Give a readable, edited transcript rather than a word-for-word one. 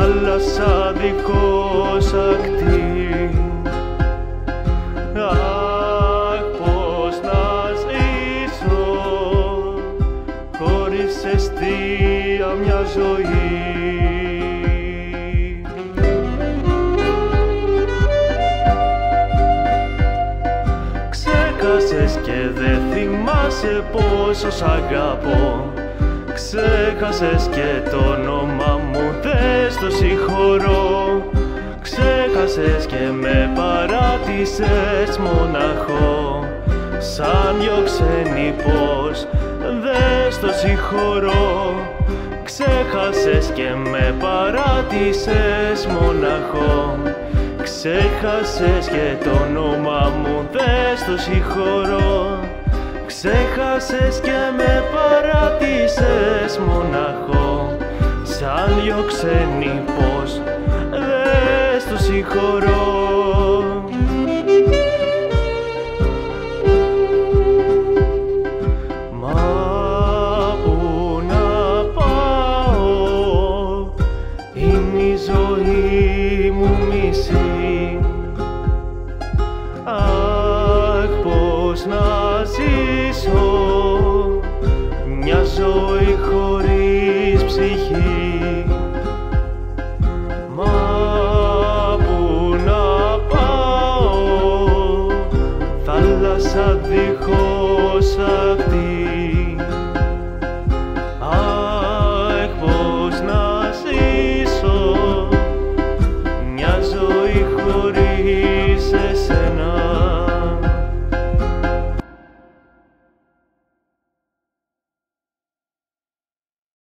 θάλασσα δίχως ακτή. Αχ, πώς να ζήσω χωρίς εστία μια ζωή. Ξέχασες και δε θυμάσαι πόσο σ' αγαπώ. Ξέχασες και το όνομα μου, δεν στο συγχωρώ. Ξέχασες και με παράτησες μοναχό. Σαν δυο ξένοι πως δεν στο συγχωρώ. Ξέχασες και με παράτησες μοναχό. Ξέχασες και το όνομα μου, δεν στο συγχωρώ. Ξέχασες και με παράτησες μοναχό. Σαν δυο ξένοι πως δεν στο συγχωρώ. Μα που να πάω, είναι η ζωή μου μισή. Αχ, πώς να ζήσω μια ζωή χωρίς ψυχή. Μα που να πάω, θάλασσα δίχως ακτή.